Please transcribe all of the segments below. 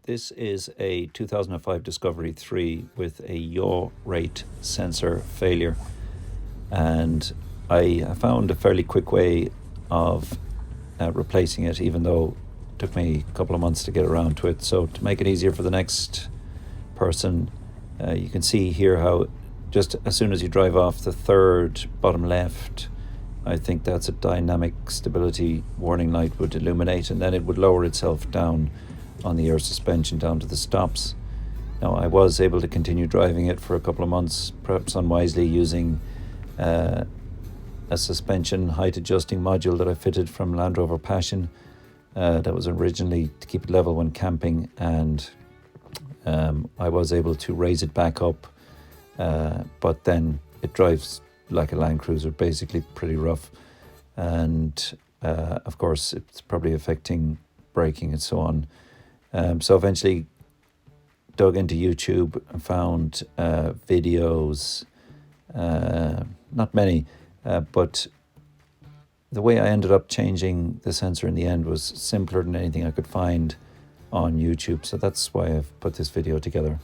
This is a 2005 Discovery 3 with a yaw rate sensor failure, and I found a fairly quick way of replacing it, even though it took me a couple of months to get around to it. So to make it easier for the next person, you can see here how just as soon as you drive off the third bottom left, I think that's a dynamic stability warning light would illuminate, and then it would lower itself down on the air suspension down to the stops. Now, I was able to continue driving it for a couple of months, perhaps unwisely, using a suspension height adjusting module that I fitted from Land Rover Passion. That was originally to keep it level when camping, and I was able to raise it back up, but then it drives like a Land Cruiser, basically pretty rough, and of course it's probably affecting braking and so on. So eventually dug into YouTube and found videos, not many, but the way I ended up changing the sensor in the end was simpler than anything I could find on YouTube. So that's why I've put this video together.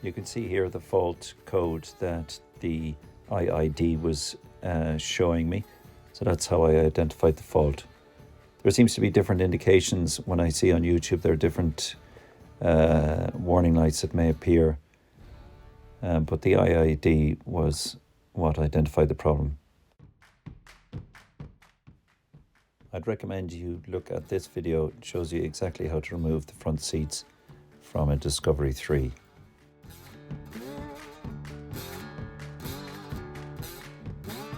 You can see here the fault code that the IID was showing me. So that's how I identified the fault. There seems to be different indications when I see on YouTube. There are different warning lights that may appear. But the IID was what identified the problem. I'd recommend you look at this video. It shows you exactly how to remove the front seats from a Discovery 3.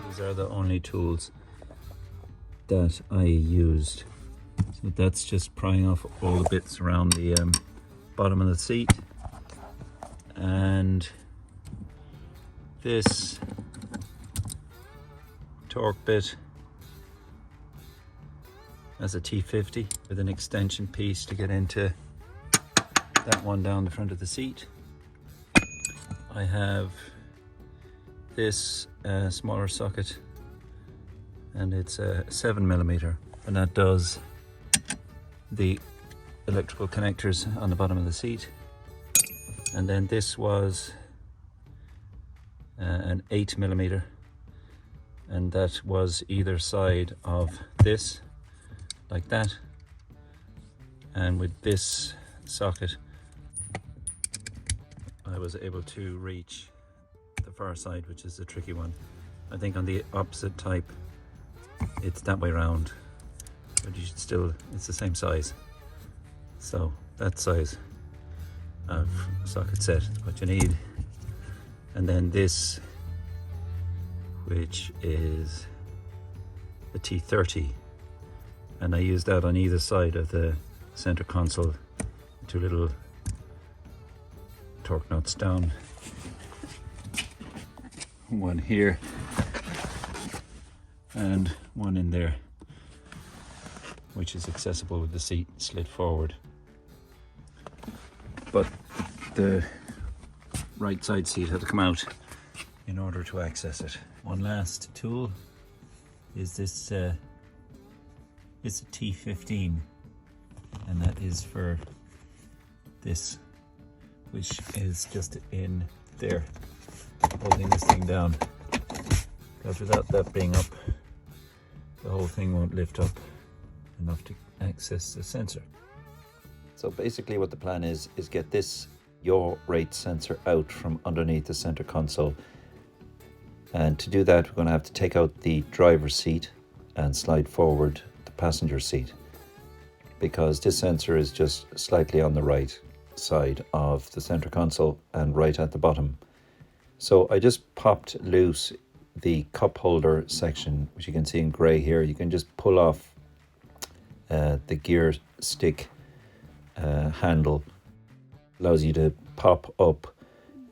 These are the only tools that I used. So that's just prying off all the bits around the bottom of the seat, and this torque bit as a T50 with an extension piece to get into that one down the front of the seat. I have this smaller socket, and it's a 7mm, and that does the electrical connectors on the bottom of the seat. And then this was an 8mm, and that was either side of this, like that. And with this socket I was able to reach the far side, which is the tricky one. I think on the opposite type it's that way round, but you should still, it's the same size. So that size of socket set is what you need. And then this, which is the T30, and I use that on either side of the center console. Two little torque nuts down, one here and one in there, which is accessible with the seat slid forward. But the right side seat had to come out in order to access it. One last tool is this, it's a T15, and that is for this, which is just in there, holding this thing down. Because without that being up, the whole thing won't lift up enough to access the sensor. So basically what the plan is get this yaw rate sensor out from underneath the center console. And to do that, we're going to have to take out the driver's seat and slide forward the passenger seat, because this sensor is just slightly on the right side of the center console and right at the bottom. So I just popped loose the cup holder section, which you can see in gray here. You can just pull off the gear stick handle. Allows you to pop up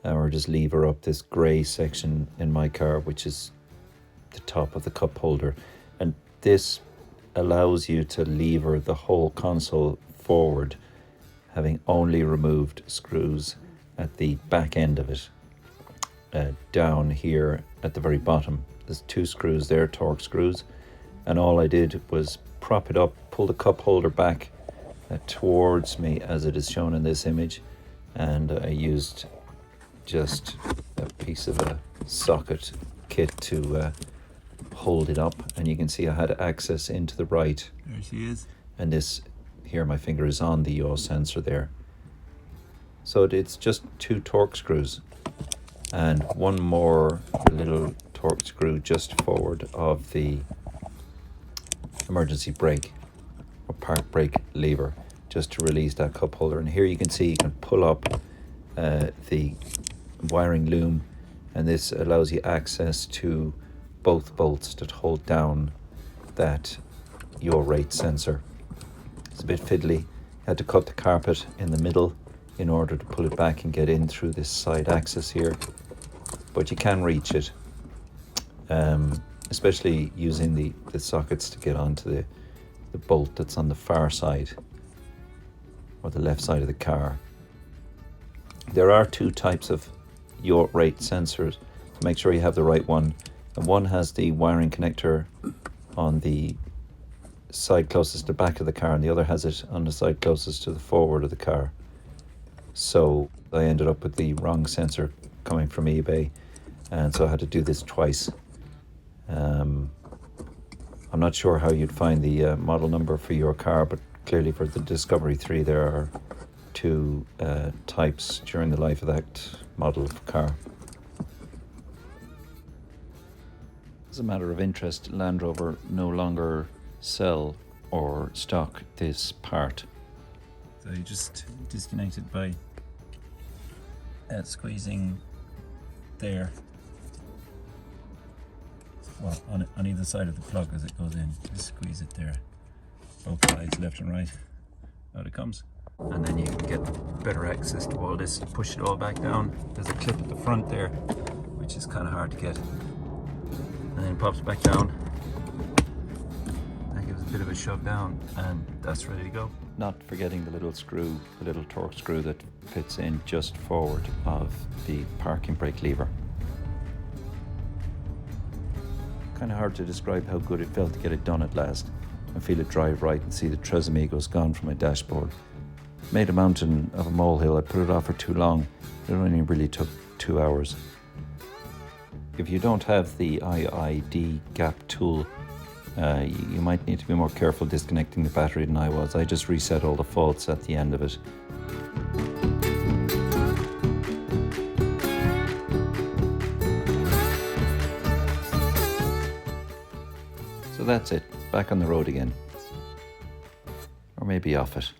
or just lever up this gray section in my car, which is the top of the cup holder. And this allows you to lever the whole console forward, having only removed screws at the back end of it. down here at the very bottom. There's 2 screws there, torque screws, and all I did was prop it up, pull the cup holder back towards me as it is shown in this image, and I used just a piece of a socket kit to hold it up, and you can see I had access into the right. There she is. And this here, my finger is on the yaw sensor there. So it's just 2 torque screws and one more little torque screw just forward of the emergency brake or park brake lever, just to release that cup holder. And here you can see you can pull up the wiring loom, and this allows you access to both bolts that hold down that yaw rate sensor. It's a bit fiddly. Had to cut the carpet in the middle in order to pull it back and get in through this side axis here, but you can reach it, especially using the sockets to get onto the bolt that's on the far side or the left side of the car. There are 2 types of yaw rate sensors, so make sure you have the right one. And one has the wiring connector on the side closest to the back of the car, and the other has it on the side closest to the forward of the car. So I ended up with the wrong sensor coming from eBay, and so I had to do this twice. I'm not sure how you'd find the model number for your car, but clearly for the Discovery 3 there are 2 types during the life of that model of car. As a matter of interest, Land Rover no longer sell or stock this part. So you just disconnect it by squeezing there, well, on either side of the plug as it goes in. Just squeeze it there, both sides, left and right. Out it comes, and then you get better access to all this. Push it all back down. There's a clip at the front there, which is kind of hard to get, and then it pops back down. That gives a bit of a shove down, and that's ready to go. Not forgetting the little screw, the little torque screw that fits in just forward of the parking brake lever. Kind of hard to describe how good it felt to get it done at last and feel it drive right and see the Tres Amigos gone from my dashboard. Made a mountain of a molehill. I put it off for too long. It only really took 2 hours. If you don't have the IID gap tool, you might need to be more careful disconnecting the battery than I was. I just reset all the faults at the end of it. So that's it, back on the road again. Or maybe off it.